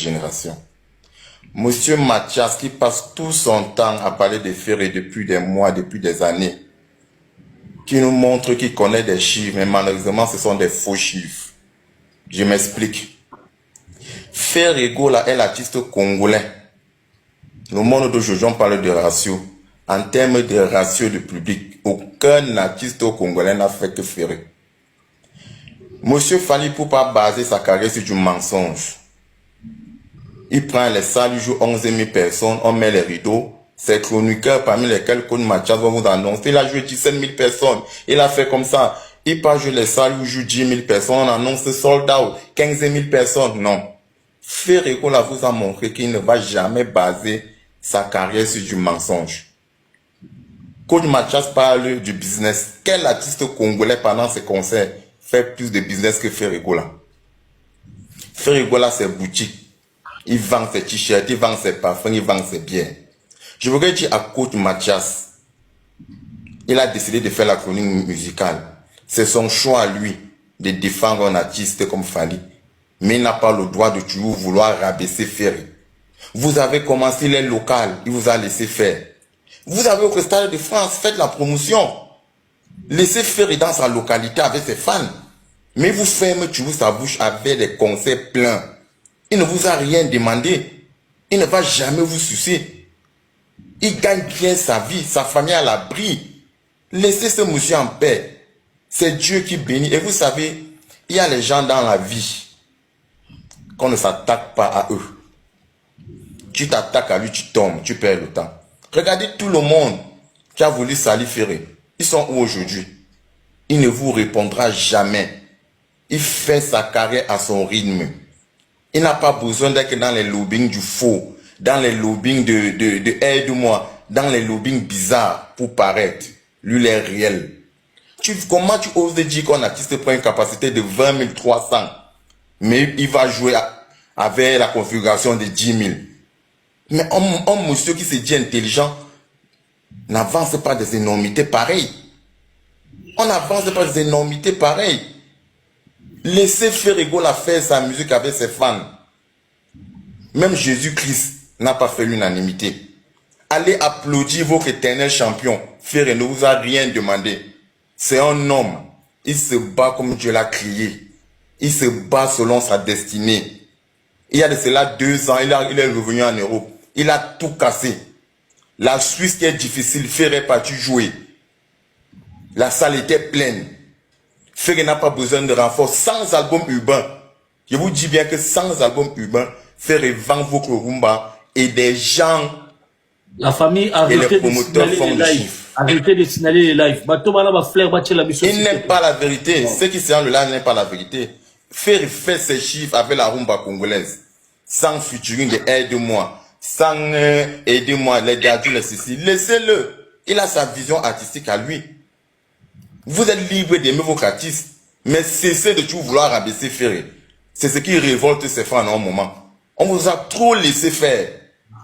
génération. Monsieur Mathias, qui passe tout son temps à parler de Ferré depuis des mois, depuis des années, qui nous montre qu'il connaît des chiffres, mais malheureusement, ce sont des faux chiffres. Je m'explique. Ferré Gola est l'artiste congolais. Le monde d'aujourd'hui, on parle de ratio. En termes de ratio de public, aucun artiste congolais n'a fait que Ferré. Monsieur Fally Ipupa baser sa carrière sur du mensonge. Il prend les salles, il joue 11 000 personnes, on met les rideaux. Ces chroniqueurs parmi lesquels Koun Mathias va vous annoncer. Il a joué 17 000 personnes. Il a fait comme ça. Il part jouer les salles où il joue 10 000 personnes. On annonce sold out, 15 000 personnes. Non. Ferré Gola vous a montré qu'il ne va jamais baser sa carrière sur du mensonge. Koun Mathias parle du business. Quel artiste congolais pendant ses concerts fait plus de business que Ferré Gola? Ferré Gola, c'est boutique. Il vend ses t-shirts, il vend ses parfums, il vend ses biens. Je voudrais dire à Coach Mathias, il a décidé de faire la chronique musicale. C'est son choix à lui de défendre un artiste comme Fally. Mais il n'a pas le droit de toujours vouloir rabaisser Ferré. Vous avez commencé les locales, il vous a laissé faire. Vous avez au Stade de France, faites la promotion. Laissez Ferré dans sa localité avec ses fans. Mais vous fermez toujours sa bouche avec des concerts pleins. Il ne vous a rien demandé. Il ne va jamais vous sucer. Il gagne bien sa vie, sa famille à l'abri. Laissez ce monsieur en paix. C'est Dieu qui bénit. Et vous savez, il y a les gens dans la vie qu'on ne s'attaque pas à eux. Tu t'attaques à lui, tu tombes, tu perds le temps. Regardez tout le monde qui a voulu salir Ferré. Ils sont où aujourd'hui? Il ne vous répondra jamais. Il fait sa carrière à son rythme. Il n'a pas besoin d'être dans les lobbying du faux, dans les lobbying de aide-moi, dans les lobbying bizarres pour paraître. Lui, il est réel. Comment tu oses dire qu'un artiste prend une capacité de 20 300, mais il va jouer avec la configuration de 10 000? Mais un monsieur qui se dit intelligent n'avance pas des énormités pareilles. On n'avance pas des énormités pareilles. Laissez Ferré Gola faire sa musique avec ses fans. Même Jésus-Christ n'a pas fait l'unanimité. Allez applaudir votre éternel champion. Ferré ne vous a rien demandé. C'est un homme. Il se bat comme Dieu l'a créé. Il se bat selon sa destinée. Il y a de cela 2 ans, il est revenu en Europe. Il a tout cassé. La Suisse qui est difficile, Ferré est parti jouer. La salle était pleine. Ferré n'a pas besoin de renfort. Sans album urbain, je vous dis bien que sans album urbain, Ferré vend votre rumba et des gens, la famille a et les promoteurs font des chiffres. Arrêtez de signaler les lives. Il n'aime pas la vérité. Ceux qui sont là n'aiment pas la vérité. Ferré fait ses chiffres avec la rumba congolaise. Sans featuring de aide-moi. Sans aidez-moi, les gardiens, les ceci. Laissez-le. Il a sa vision artistique à lui. Vous êtes libre d'aimer vos artistes, mais cessez de toujours vouloir rabaisser Ferré. C'est ce qui révolte ses fans en un moment. On vous a trop laissé faire.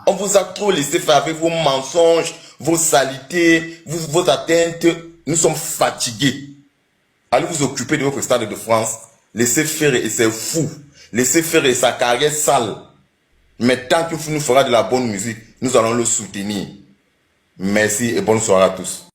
On vous a trop laissé faire avec vos mensonges, vos saletés, vos atteintes. Nous sommes fatigués. Allez vous occuper de votre Stade de France. Laissez Ferré et c'est fou. Laissez Ferré et sa carrière sale. Mais tant qu'il nous fera de la bonne musique, nous allons le soutenir. Merci et bonne soirée à tous.